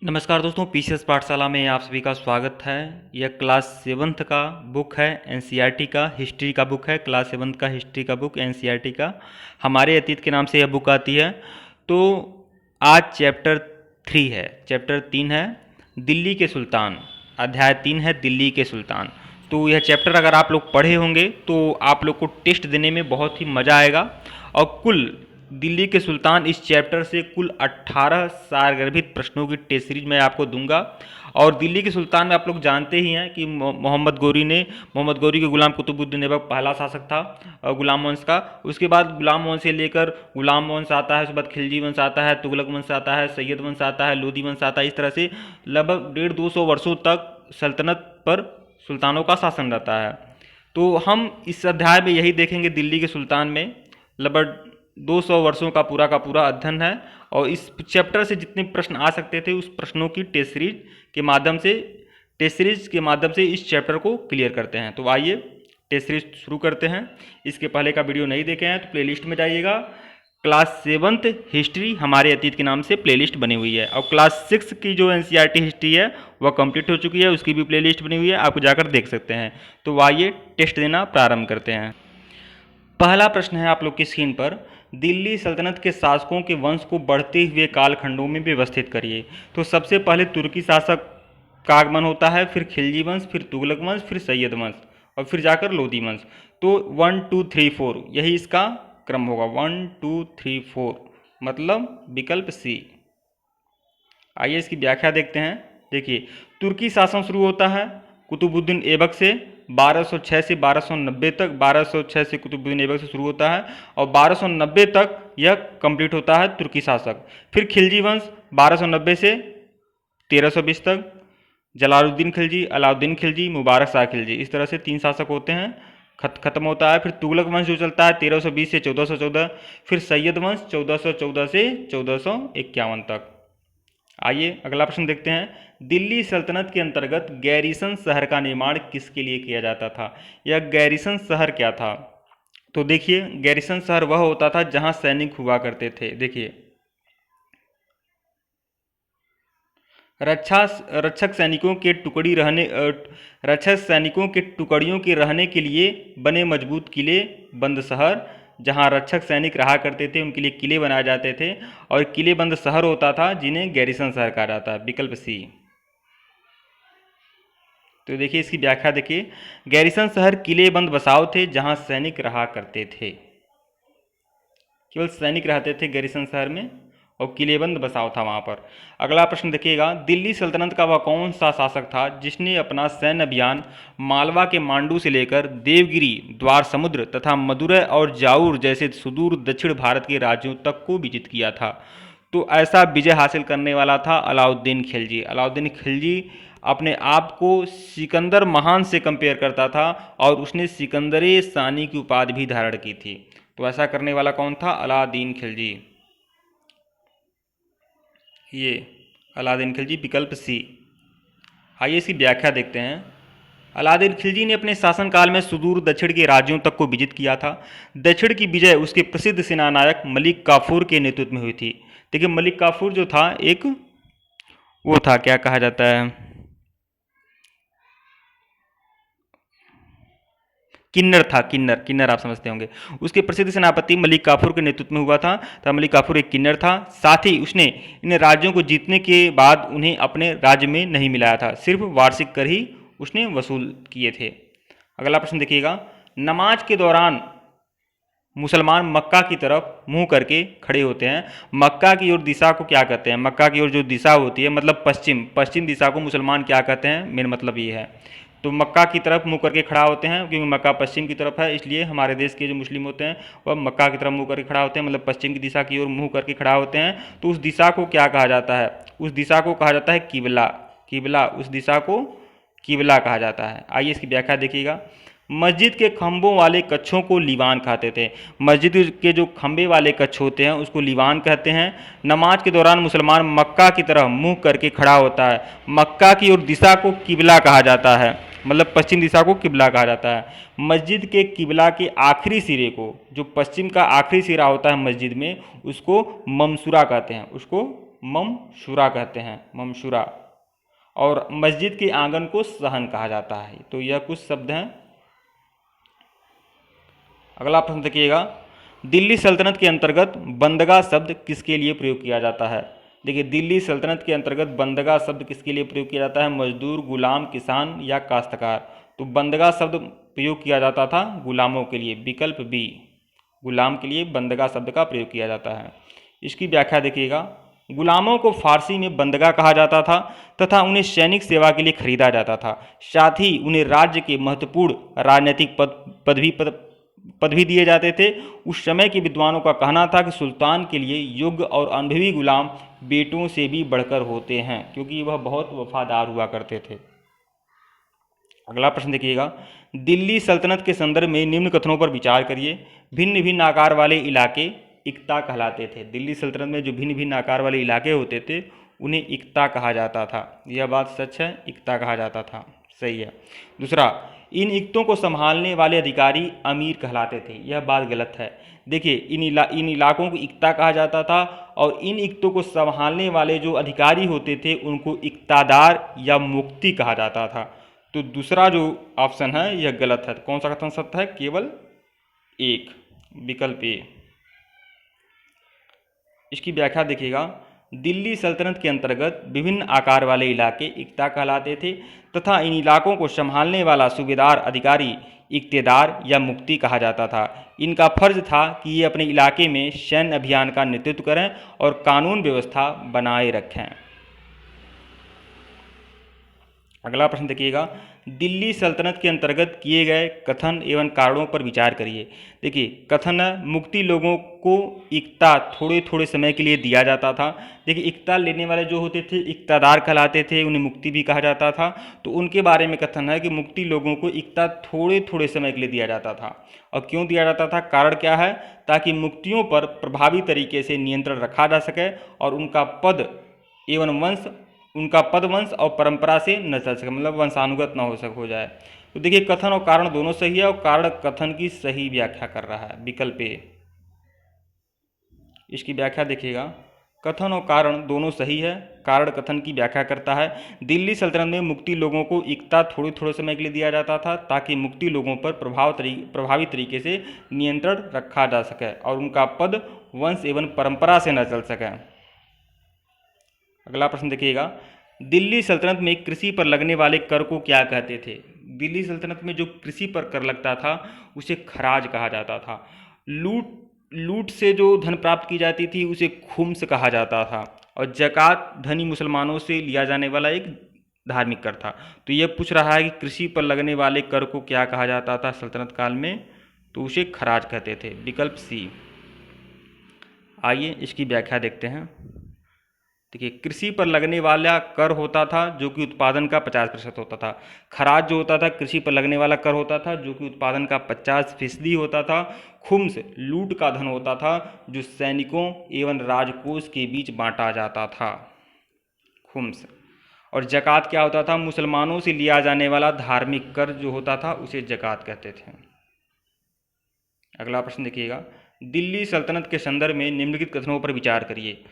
नमस्कार दोस्तों, पीसीएस पाठशाला में आप सभी का स्वागत है। यह क्लास 7th का बुक है, एनसीईआरटी का हिस्ट्री का बुक है। क्लास 7th का हिस्ट्री का बुक एनसीईआरटी का हमारे अतीत के नाम से यह बुक आती है। तो आज चैप्टर 3 है, चैप्टर 3 है दिल्ली के सुल्तान। अध्याय 3 है दिल्ली के सुल्तान। तो यह चैप्टर अगर आप लोग पढ़े होंगे तो आप लोग को टेस्ट देने में बहुत ही मज़ा आएगा। और कुल दिल्ली के सुल्तान इस चैप्टर से कुल 18 सारगर्भित प्रश्नों की टेस्ट सीरीज मैं आपको दूंगा। और दिल्ली के सुल्तान में आप लोग जानते ही हैं कि मोहम्मद गौरी के गुलाम कुतुबुद्दीन ऐबक पहला शासक था गुलाम वंश का। उसके बाद गुलाम वंश से लेकर गुलाम वंश आता है, उसके बाद खिलजी वंश आता है, तुगलक वंश आता है, सैयद वंश आता है, लोदी वंश आता है। इस तरह से लगभग 150-200 वर्षों तक सल्तनत पर सुल्तानों का शासन रहता है। तो हम इस अध्याय में यही देखेंगे, दिल्ली के सुल्तान में लगभग 200 वर्षों का पूरा अध्ययन है। और इस चैप्टर से जितने प्रश्न आ सकते थे उस प्रश्नों की टेस्ट सीरीज के माध्यम से इस चैप्टर को क्लियर करते हैं। तो आइए टेस्ट सीरीज शुरू करते हैं। इसके पहले का वीडियो नहीं देखे हैं तो प्लेलिस्ट में जाइएगा। क्लास 7th हिस्ट्री हमारे अतीत के नाम से प्लेलिस्ट बनी हुई है। और क्लास 6 की जो एनसीईआरटी हिस्ट्री है वह कंप्लीट हो चुकी है, उसकी भी प्लेलिस्ट बनी हुई है, आपको जाकर देख सकते हैं। तो आइए टेस्ट देना प्रारंभ करते हैं। पहला प्रश्न है आप लोग की स्क्रीन पर, दिल्ली सल्तनत के शासकों के वंश को बढ़ते हुए कालखंडों में व्यवस्थित करिए। तो सबसे पहले तुर्की शासक का आगमन होता है, फिर खिलजी वंश, फिर तुगलक वंश, फिर सैयद वंश और फिर जाकर लोदी वंश। तो 1 2 3 4 यही इसका क्रम होगा। 1 2 3 4 मतलब विकल्प सी। आइए इसकी व्याख्या देखते हैं। देखिए, तुर्की शासन शुरू होता है कुतुबुद्दीन ऐबक से 1206 से 1290 तक। 1206 से कुतुबुद्दीन ऐबक से शुरू होता है और 1290 तक यह कंप्लीट होता है तुर्की शासक। फिर खिलजी वंश 1290 से 1320 तक, जलालुद्दीन खिलजी, अलाउद्दीन खिलजी, मुबारक शाह खिलजी, इस तरह से 3 शासक होते हैं। खत्म होता है। फिर तुगलक वंश जो चलता है 1320 से 1414। फिर सैयद वंश 1414 से 1451 तक। आइए अगला प्रश्न देखते हैं। दिल्ली सल्तनत के अंतर्गत गैरीसन शहर का निर्माण किसके लिए किया जाता था? यह गैरीसन शहर क्या था? तो देखिए, गैरीसन शहर वह होता था जहां सैनिक हुआ करते थे। देखिए, रक्षक सैनिकों के टुकड़ियों के रहने के लिए बने मजबूत किले बंद शहर, जहां रक्षक सैनिक रहा करते थे उनके लिए किले बनाए जाते थे और किले बंद शहर होता था जिन्हें गैरीसन शहर कहा जाता है। विकल्प सी। तो देखिए इसकी व्याख्या देखिए, गैरीसन शहर किले बंद बसाव थे जहां सैनिक रहा करते थे, केवल सैनिक रहते थे गैरीसन शहर में और किलेबंद बसाव था वहाँ पर। अगला प्रश्न देखिएगा, दिल्ली सल्तनत का वह कौन सा शासक था जिसने अपना सैन्य अभियान मालवा के मांडू से लेकर देवगिरी, द्वार समुद्र तथा मदुरै और जाऊर जैसे सुदूर दक्षिण भारत के राज्यों तक को विजित किया था? तो ऐसा विजय हासिल करने वाला था अलाउद्दीन खिलजी। अलाउद्दीन खिलजी अपने आप को सिकंदर महान से कंपेयर करता था और उसने सिकंदरे सानी की उपाधि भी धारण की थी। तो ऐसा करने वाला कौन था? अलाउद्दीन खिलजी। ये अलाउद्दीन खिलजी, विकल्प सी। आइए इसकी व्याख्या देखते हैं। अलाउद्दीन खिलजी ने अपने शासनकाल में सुदूर दक्षिण के राज्यों तक को विजित किया था। दक्षिण की विजय उसके प्रसिद्ध सेनानायक मलिक काफूर के नेतृत्व में हुई थी। देखिए, मलिक काफूर जो था एक वो था, क्या कहा जाता है, किन्नर था। किन्नर आप समझते होंगे। उसके प्रसिद्ध सेनापति मलिक काफूर के नेतृत्व में हुआ था। तो मलिक काफूर एक किन्नर था। साथ ही उसने इन राज्यों को जीतने के बाद उन्हें अपने राज्य में नहीं मिलाया था, सिर्फ वार्षिक कर ही उसने वसूल किए थे। अगला प्रश्न देखिएगा, नमाज के दौरान मुसलमान मक्का की तरफ मुंह करके खड़े होते हैं। मक्का की ओर दिशा को क्या कहते हैं? मक्का की ओर जो दिशा होती है मतलब पश्चिम दिशा को मुसलमान क्या कहते हैं? मेन मतलब ये है। तो मक्का की तरफ मुंह करके खड़ा होते हैं, क्योंकि मक्का पश्चिम की तरफ है, इसलिए हमारे देश के जो मुस्लिम होते हैं वह मक्का की तरफ मुंह करके खड़ा होते हैं, मतलब पश्चिम की दिशा की ओर मुंह करके खड़ा होते हैं। तो उस दिशा को क्या कहा जाता है? उस दिशा को कहा जाता है किबला। उस दिशा को किबला कहा जाता है। आइए इसकी व्याख्या देखिएगा। मस्जिद के खंभों वाले कच्छों को लीवान कहते थे। मस्जिद के जो खंभे वाले कच्छ होते हैं उसको लीवान कहते हैं। नमाज के दौरान मुसलमान मक्का की तरफ मुंह करके खड़ा होता है। मक्का की ओर दिशा को किबला कहा जाता है, मतलब पश्चिम दिशा को किबला कहा जाता है। मस्जिद के किबला के आखिरी सिरे को, जो पश्चिम का आखिरी सिरा होता है मस्जिद में, उसको ममसूरा कहते हैं। उसको ममशुरा कहते हैं, ममशुरा। और मस्जिद के आंगन को सहन कहा जाता है। तो यह कुछ शब्द हैं। अगला प्रश्न देखिएगा, दिल्ली सल्तनत के अंतर्गत बंदगा शब्द किसके लिए प्रयोग किया जाता है? देखिए, दिल्ली सल्तनत के अंतर्गत बंदगा शब्द किसके लिए प्रयोग किया जाता है? मजदूर, गुलाम, किसान या काश्तकार। तो बंदगा शब्द प्रयोग किया जाता था गुलामों के लिए, विकल्प बी, गुलाम के लिए बंदगा शब्द का प्रयोग किया जाता है। इसकी व्याख्या देखिएगा, गुलामों को फारसी में बंदगा कहा जाता था तथा उन्हें सैनिक सेवा के लिए खरीदा जाता था। साथ ही उन्हें राज्य के महत्वपूर्ण राजनीतिक पद भी दिए जाते थे। उस समय के विद्वानों का कहना था कि सुल्तान के लिए योग्य और अनुभवी गुलाम बेटों से भी बढ़कर होते हैं, क्योंकि वह बहुत वफादार हुआ करते थे। अगला प्रश्न देखिएगा, दिल्ली सल्तनत के संदर्भ में निम्न कथनों पर विचार करिए। भिन्न भिन्न आकार वाले इलाके इक्ता कहलाते थे। दिल्ली सल्तनत में जो भिन्न भिन्न आकार वाले इलाके होते थे उन्हें इक्ता कहा जाता था। यह बात सच है, इक्ता कहा जाता था, सही है। दूसरा, इन इक्तों को संभालने वाले अधिकारी अमीर कहलाते थे। यह बात गलत है। देखिए, इन इलाकों को इक्ता कहा जाता था और इन इक्तों को संभालने वाले जो अधिकारी होते थे उनको इक्तादार या मुक्ति कहा जाता था। तो दूसरा जो ऑप्शन है यह गलत है। कौन सा कथन सत्य है? केवल एक, विकल्प ए। इसकी व्याख्या देखिएगा, दिल्ली सल्तनत के अंतर्गत विभिन्न आकार वाले इलाके इक्ता कहलाते थे तथा इन इलाकों को संभालने वाला सूबेदार अधिकारी इक्तेदार या मुक्ति कहा जाता था। इनका फर्ज था कि ये अपने इलाके में सैन्य अभियान का नेतृत्व करें और कानून व्यवस्था बनाए रखें। अगला प्रश्न देखिएगा, दिल्ली सल्तनत के अंतर्गत किए गए कथन एवं कारणों पर विचार करिए। देखिए, कथन है, मुक्ति लोगों को इक्ता थोड़े थोड़े समय के लिए दिया जाता था। देखिए, इक्ता लेने वाले जो होते थे इक्तादार कहलाते थे, उन्हें मुक्ति भी कहा जाता था। तो उनके बारे में कथन है कि मुक्ति लोगों को इक्ता थोड़े थोड़े समय के लिए दिया जाता था। और क्यों दिया जाता था? कारण क्या है? ताकि मुक्तियों पर प्रभावी तरीके से नियंत्रण रखा जा सके और उनका पद वंश और परंपरा से न चल सके, मतलब वंशानुगत न हो जाए। तो देखिए, कथन और कारण दोनों सही है और कारण कथन की सही व्याख्या कर रहा है, विकल्प ए। इसकी व्याख्या देखिएगा, कथन और कारण दोनों सही है, कारण कथन की व्याख्या करता है। दिल्ली सल्तनत में मुक्ति लोगों को इक्ता थोड़े थोड़े समय के लिए दिया जाता था ताकि मुक्ति लोगों पर प्रभावी तरीके से नियंत्रण रखा जा सके और उनका पद वंश एवं परंपरा से न चल सके। अगला प्रश्न देखिएगा, दिल्ली सल्तनत में कृषि पर लगने वाले कर को क्या कहते थे? दिल्ली सल्तनत में जो कृषि पर कर लगता था उसे खराज कहा जाता था। लूट से जो धन प्राप्त की जाती थी उसे खुम्स कहा जाता था। और ज़कात धनी मुसलमानों से लिया जाने वाला एक धार्मिक कर था। तो यह पूछ रहा है कि कृषि पर लगने वाले कर को क्या कहा जाता था सल्तनत काल में? तो उसे खराज कहते थे, विकल्प सी। आइए इसकी व्याख्या देखते हैं। देखिए, कृषि पर लगने वाला कर होता था जो कि उत्पादन का 50% होता था। खराज जो होता था कृषि पर लगने वाला कर होता था जो कि उत्पादन का 50% होता था। खुम्स लूट का धन होता था जो सैनिकों एवं राजकोष के बीच बांटा जाता था, खुम्स। और ज़कात क्या होता था? मुसलमानों से लिया जाने वाला धार्मिक कर जो होता था उसे ज़कात कहते थे। अगला प्रश्न देखिएगा, दिल्ली सल्तनत के संदर्भ में निम्नलिखित कथनों पर विचार करिए।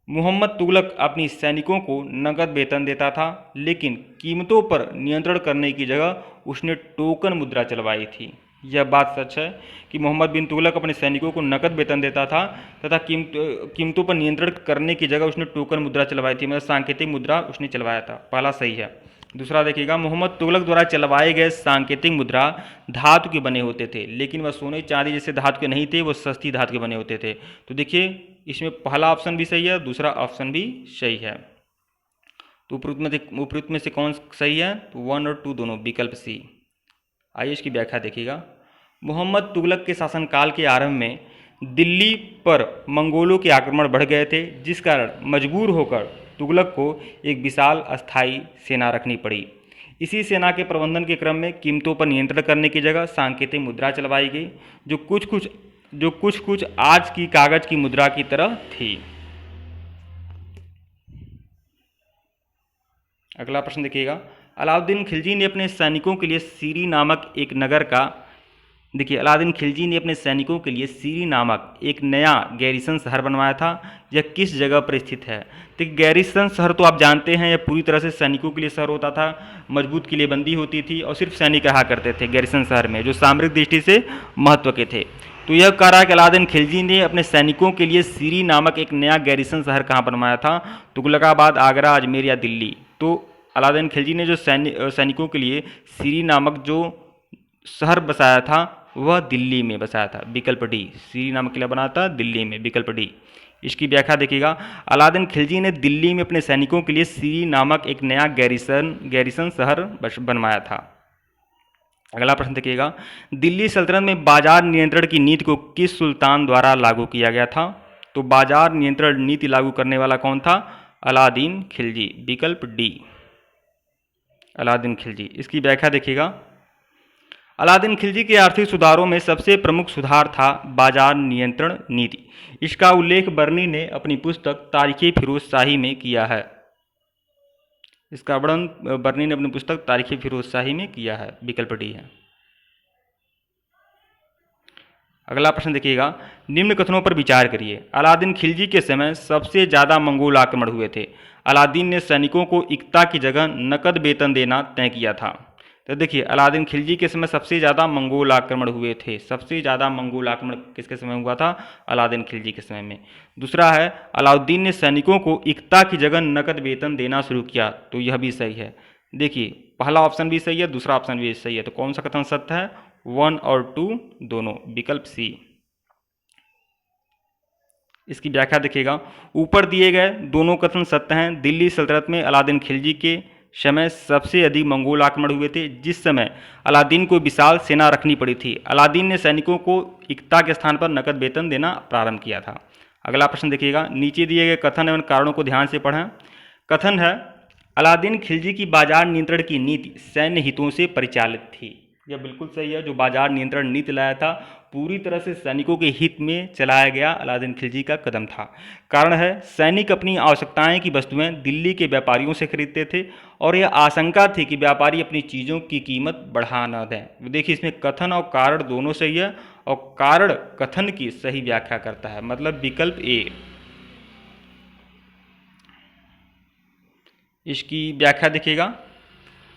मोहम्मद तुगलक अपनी सैनिकों को नकद वेतन देता था, लेकिन कीमतों पर नियंत्रण करने की जगह उसने टोकन मुद्रा चलवाई थी। यह बात सच है कि मोहम्मद बिन तुगलक अपने सैनिकों को नकद वेतन देता था तथा कीमतों पर नियंत्रण करने की जगह उसने टोकन मुद्रा चलवाई थी, मतलब सांकेतिक मुद्रा उसने चलवाया था। पहला सही है। दूसरा देखिएगा, मोहम्मद तुगलक द्वारा चलवाए गए सांकेतिक मुद्रा धातु के बने होते थे, लेकिन वह सोने चांदी जैसे धातु के नहीं थे, वो सस्ती धातु के बने होते थे। तो देखिए, इसमें पहला ऑप्शन भी सही है, दूसरा ऑप्शन भी सही है। तो उपयुक्त में से कौन सही है? तो 1 और 2 दोनों, विकल्प सी। आइए इसकी व्याख्या देखिएगा। मोहम्मद तुगलक के शासनकाल के आरंभ में दिल्ली पर मंगोलों के आक्रमण बढ़ गए थे, जिस कारण मजबूर होकर तुगलक को एक विशाल अस्थायी सेना रखनी पड़ी। इसी सेना के प्रबंधन के क्रम में कीमतों पर नियंत्रण करने की जगह सांकेतिक मुद्रा चलवाई गई जो कुछ कुछ आज की कागज की मुद्रा की तरह थी। अगला प्रश्न देखिएगा, अलाउद्दीन खिलजी ने अपने सैनिकों के लिए सीरी नामक एक नगर का देखिए, अलादीन खिलजी ने अपने सैनिकों के लिए सीरी नामक एक नया गैरिसन शहर बनवाया था। यह किस जगह पर स्थित है? देखिए, गैरिसन शहर तो आप जानते हैं, यह पूरी तरह से सैनिकों के लिए शहर होता था, मजबूत किलेबंदी होती थी और सिर्फ सैनिक रहा करते थे गैरिसन शहर में, जो सामरिक दृष्टि से महत्व के थे। तो यह कह रहा है कि अलादीन खिलजी ने अपने सैनिकों के लिए सीरी नामक एक नया गैरिसन शहर कहाँ बनवाया था? तुगलकाबाद, आगरा, अजमेर या दिल्ली? तो अलादीन खिलजी ने जो सैनिकों के लिए सीरी नामक जो शहर बसाया था वह दिल्ली में बसाया था। विकल्प डी, सीरी नामक किला बना था दिल्ली में। विकल्प डी। इसकी व्याख्या देखिएगा, अलादीन खिलजी ने दिल्ली में अपने सैनिकों के लिए सीरी नामक एक नया गैरिसन शहर बनवाया था। अगला प्रश्न देखिएगा, दिल्ली सल्तनत में बाजार नियंत्रण की नीति को किस सुल्तान द्वारा लागू किया गया था? तो बाजार नियंत्रण नीति लागू करने वाला कौन था? अलादीन खिलजी। विकल्प डी, अलादीन खिलजी। इसकी व्याख्या देखिएगा, अलादीन खिलजी के आर्थिक सुधारों में सबसे प्रमुख सुधार था बाजार नियंत्रण नीति। इसका उल्लेख बर्नी ने अपनी पुस्तक तारीख़ फिरोज शाही में किया है। इसका वर्णन बर्नी ने अपनी पुस्तक तारीख़ फिरोज शाही में किया है। विकल्प डी है। अगला प्रश्न देखिएगा, निम्न कथनों पर विचार करिए। अलादीन खिलजी के समय सबसे ज़्यादा मंगोल आक्रमण हुए थे। अलादीन ने सैनिकों को इक्ता की जगह नकद वेतन देना तय किया था। तो देखिए, अलादीन खिलजी के समय सबसे ज़्यादा मंगोल आक्रमण हुए थे। सबसे ज़्यादा मंगोल आक्रमण किसके समय हुआ था? अलादीन खिलजी के समय में। दूसरा है, अलाउद्दीन ने सैनिकों को इक्ता की जगह नकद वेतन देना शुरू किया। तो यह भी सही है। देखिए, पहला ऑप्शन भी सही है, दूसरा ऑप्शन भी सही है। तो कौन सा कथन सत्य है? 1 और 2 दोनों। विकल्प सी। इसकी व्याख्या देखिएगा, ऊपर दिए गए दोनों कथन सत्य हैं। दिल्ली सल्तनत में अलादीन खिलजी के समय सबसे अधिक मंगोल आक्रमण हुए थे, जिस समय अलादीन को विशाल सेना रखनी पड़ी थी। अलादीन ने सैनिकों को इक्ता के स्थान पर नकद वेतन देना प्रारंभ किया था। अगला प्रश्न देखिएगा, नीचे दिए गए कथन एवं कारणों को ध्यान से पढ़ें। कथन है, अलादीन खिलजी की बाजार नियंत्रण की नीति सैन्य हितों से परिचालित थी। यह बिल्कुल सही है। जो बाजार नियंत्रण नीति लाया था पूरी तरह से सैनिकों के हित में चलाया गया अलादीन खिलजी का कदम था। कारण है, सैनिक अपनी आवश्यकताएं की वस्तुएं दिल्ली के व्यापारियों से खरीदते थे और यह आशंका थी कि व्यापारी अपनी चीज़ों की कीमत बढ़ा न दें। देखिए, इसमें कथन और कारण दोनों सही है और कारण कथन की सही व्याख्या करता है, मतलब विकल्प ए। इसकी व्याख्या देखिएगा,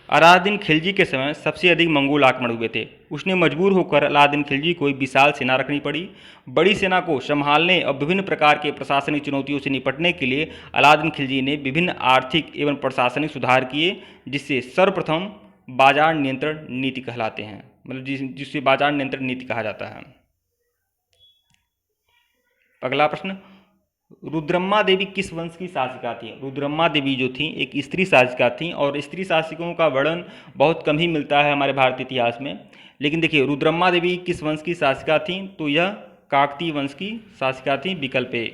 अलादीन खिलजी के समय सबसे अधिक मंगोल आक्रमण हुए थे। उसने मजबूर होकर अलादीन खिलजी को विशाल सेना रखनी पड़ी। बड़ी सेना को संभालने और विभिन्न प्रकार के प्रशासनिक चुनौतियों से निपटने के लिए अलादीन खिलजी ने विभिन्न आर्थिक एवं प्रशासनिक सुधार किए, जिससे सर्वप्रथम बाजार नियंत्रण नीति कहलाते हैं, मतलब जिससे बाजार नियंत्रण नीति कहा जाता है। अगला प्रश्न, रुद्रम्मा देवी किस वंश की शासिका थी? रुद्रम्मा देवी जो थी एक स्त्री शासिका थी और स्त्री शासकों का वर्णन बहुत कम ही मिलता है हमारे भारतीय इतिहास में। लेकिन देखिए, रुद्रम्मा देवी किस वंश की शासिका थी? तो यह काकतीय वंश की शासिका थी। विकल्प ए,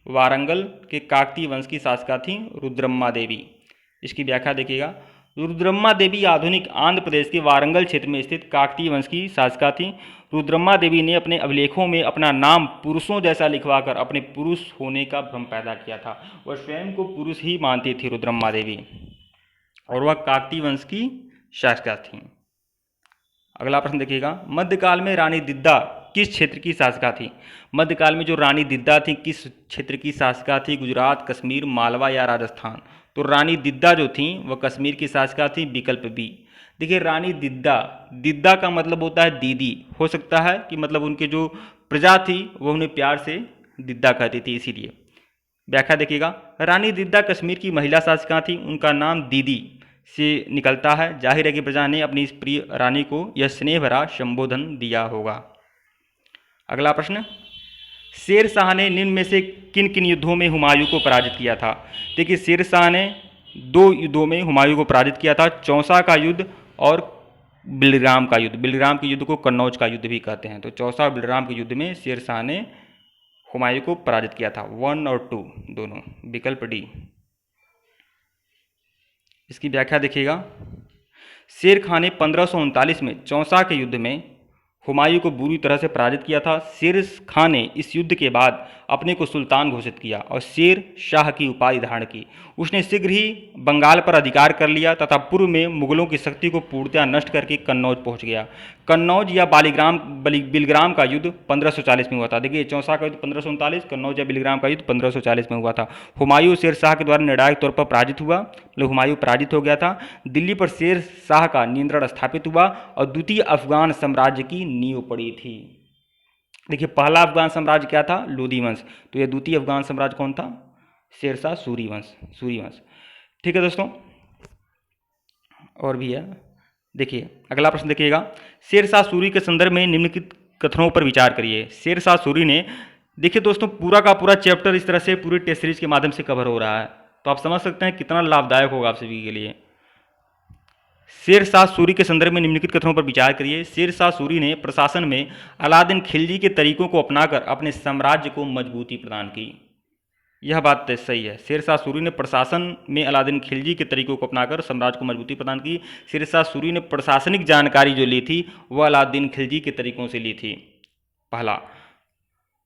वारंगल के काकतीय वंश की शासिका थी रुद्रम्मा देवी। इसकी व्याख्या देखिएगा, रुद्रम्मा देवी आधुनिक आंध्र प्रदेश के वारंगल क्षेत्र में स्थित काकतीय वंश की शासिका थी। रुद्रम्मा देवी ने अपने अभिलेखों में अपना नाम पुरुषों जैसा लिखवाकर अपने पुरुष होने का भ्रम पैदा किया था। वह स्वयं को पुरुष ही मानती थी रुद्रम्मा देवी, और वह काकतीय वंश की शासिका थी। अगला प्रश्न देखिएगा, मध्यकाल में रानी दिद्दा किस क्षेत्र की शासिका थी? मध्यकाल में जो रानी दिद्दा थी किस क्षेत्र की शासिका थी? गुजरात, कश्मीर, मालवा या राजस्थान? तो रानी दिद्दा जो थी वह कश्मीर की शासिका थी। विकल्प बी। देखिए, रानी दिद्दा, दिद्दा का मतलब होता है दीदी। हो सकता है कि मतलब उनके जो प्रजा थी वो उन्हें प्यार से दिद्दा कहती थी, इसीलिए। व्याख्या देखिएगा, रानी दिद्दा कश्मीर की महिला शासिका थी। उनका नाम दीदी से निकलता है। जाहिर है कि प्रजा ने अपनी इस प्रिय रानी को यह स्नेह भरा संबोधन दिया होगा। अगला प्रश्न, शेर शाह ने निम्न में से किन किन युद्धों में हुमायूं को पराजित किया था? देखिए, शेर शाह ने 2 युद्धों में हुमायूं को पराजित किया था, चौसा का युद्ध और बिलग्राम का युद्ध। बिलग्राम के युद्ध को कन्नौज का युद्ध भी कहते हैं। तो चौसा और बिलग्राम के युद्ध में शेर शाह ने हुमायूं को पराजित किया था। 1 और 2 दोनों। विकल्प डी। इसकी व्याख्या देखिएगा, शेर खां ने 1539 में चौसा के युद्ध में हुमायूं को बुरी तरह से पराजित किया था। शेर खां ने इस युद्ध के बाद अपने को सुल्तान घोषित किया और शेर शाह की उपाधि धारण की। उसने शीघ्र ही बंगाल पर अधिकार कर लिया तथा पूर्व में मुगलों की शक्ति को पूर्णतया नष्ट करके कन्नौज पहुंच गया। कन्नौज या बिलग्राम का युद्ध 1540 में हुआ था। देखिए, चौसा का युद्ध 1539, कन्नौज या बिलग्राम का युद्ध 1540 में हुआ था। हुमायूं शेर शाह के द्वारा निर्णायक तौर पर पराजित हुआ, मतलब हुमायूं पराजित हो गया था। दिल्ली पर शेर शाह का नियंत्रण स्थापित हुआ और द्वितीय अफगान साम्राज्य की नींव पड़ी थी। देखिए, पहला अफगान साम्राज्य क्या था? लोधी वंश। तो यह द्वितीय अफगान साम्राज्य कौन था? शेरशाह सूरी वंश। ठीक है दोस्तों, और भी है। देखिए, अगला प्रश्न देखिएगा, शेरशाह सूरी के संदर्भ में निम्नलिखित कथनों पर विचार करिए। शेरशाह सूरी ने, देखिए दोस्तों, पूरा का पूरा चैप्टर इस तरह से पूरी टेस्ट सीरीज के माध्यम से कवर हो रहा है, तो आप समझ सकते हैं कितना लाभदायक होगा आप सभी के लिए। शेरशाह सूरी के संदर्भ में निम्नलिखित कथनों पर विचार करिए। शेरशाह सूरी ने प्रशासन में अलाउद्दीन खिलजी के तरीकों को अपनाकर अपने साम्राज्य को मजबूती प्रदान की। यह बात सही है। शेरशाह सूरी ने प्रशासन में अलाउद्दीन खिलजी के तरीकों को अपनाकर साम्राज्य को मजबूती प्रदान की। शेरशाह सूरी ने प्रशासनिक जानकारी जो ली थी वह अलाउद्दीन खिलजी के तरीकों से ली थी, पहला।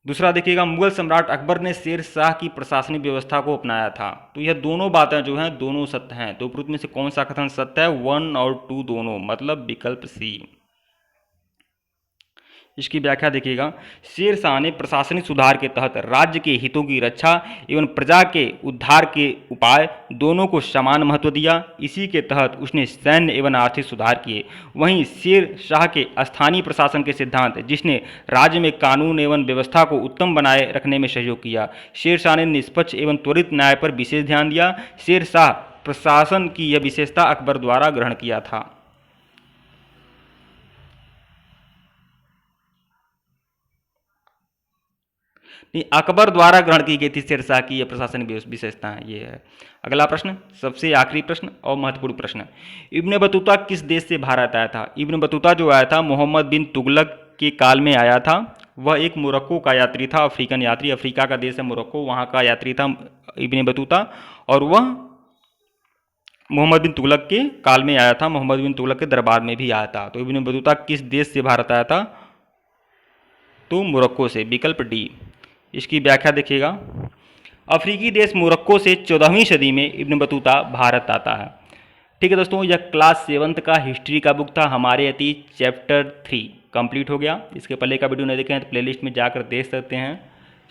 दूसरा देखिएगा, मुगल सम्राट अकबर ने शेर शाह की प्रशासनिक व्यवस्था को अपनाया था। तो यह दोनों बातें जो हैं दोनों सत्य हैं। तो उपरोक्त में से कौन सा कथन सत्य है? 1 और 2 दोनों, मतलब विकल्प सी। इसकी व्याख्या देखिएगा, शेर शाह ने प्रशासनिक सुधार के तहत राज्य के हितों की रक्षा एवं प्रजा के उद्धार के उपाय दोनों को समान महत्व दिया। इसी के तहत उसने सैन्य एवं आर्थिक सुधार किए। वहीं शेर शाह के स्थानीय प्रशासन के सिद्धांत, जिसने राज्य में कानून एवं व्यवस्था को उत्तम बनाए रखने में सहयोग किया। शेर शाह ने निष्पक्ष एवं त्वरित न्याय पर विशेष ध्यान दिया। शेर शाह प्रशासन की यह विशेषता अकबर द्वारा ग्रहण किया था। अकबर द्वारा ग्रहण की गई थी शेरशाह की यह प्रशासनिक विशेषता है, ये है। अगला प्रश्न, सबसे आखिरी प्रश्न और महत्वपूर्ण प्रश्न, इब्न बतूता किस देश से भारत आया था? इब्न बतूता जो आया था मोहम्मद बिन तुगलक के काल में आया था। वह एक मोरक्को का यात्री था, अफ्रीकन यात्री। अफ्रीका का देश है मोरक्को, वहाँ का यात्री था इब्न बतूता, और वह मोहम्मद बिन तुगलक के काल में आया था। मोहम्मद बिन तुगलक के दरबार में भी आया था। तो इब्न बतूता किस देश से भारत आया था? तो मोरक्को से, विकल्प डी। इसकी व्याख्या देखिएगा, अफ्रीकी देश मोरक्को से 14वीं सदी में इब्न बतूता भारत आता है। ठीक है दोस्तों, यह क्लास 7th का हिस्ट्री का बुक था, हमारे अतीत चैप्टर 3 कंप्लीट हो गया। इसके पहले का वीडियो नहीं देखे हैं तो प्लेलिस्ट में जाकर देख सकते हैं,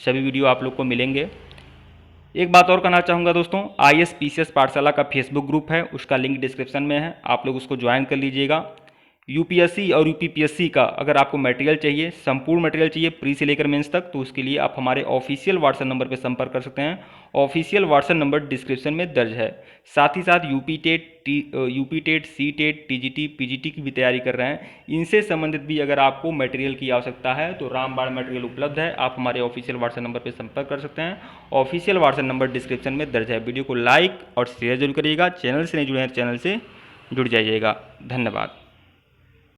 सभी वीडियो आप लोग को मिलेंगे। एक बात और कहना चाहूँगा दोस्तों, ISPCS पाठशाला का फेसबुक ग्रुप है, उसका लिंक डिस्क्रिप्शन में है, आप लोग उसको ज्वाइन कर लीजिएगा। UPSC और UPPSC का अगर आपको मटेरियल चाहिए, संपूर्ण मटेरियल चाहिए प्री से लेकर मेंस तक, तो उसके लिए आप हमारे ऑफिशियल व्हाट्सएप नंबर पर संपर्क कर सकते हैं। ऑफिशियल व्हाट्सएप नंबर डिस्क्रिप्शन में दर्ज है। साथ ही साथ यूपीटेट, CTET, TGT, PGT की भी तैयारी कर रहे हैं, इनसे संबंधित भी अगर आपको मटेरियल की आवश्यकता है तो रामबाण मटेरियल उपलब्ध है, आप हमारे ऑफिशियल व्हाट्सएप नंबर पर संपर्क कर सकते हैं। ऑफिशियल व्हाट्सएप नंबर डिस्क्रिप्शन में दर्ज है। वीडियो को लाइक और शेयर जरूर करिएगा। चैनल से नहीं जुड़े हैं, चैनल से जुड़ जाइएगा। धन्यवाद।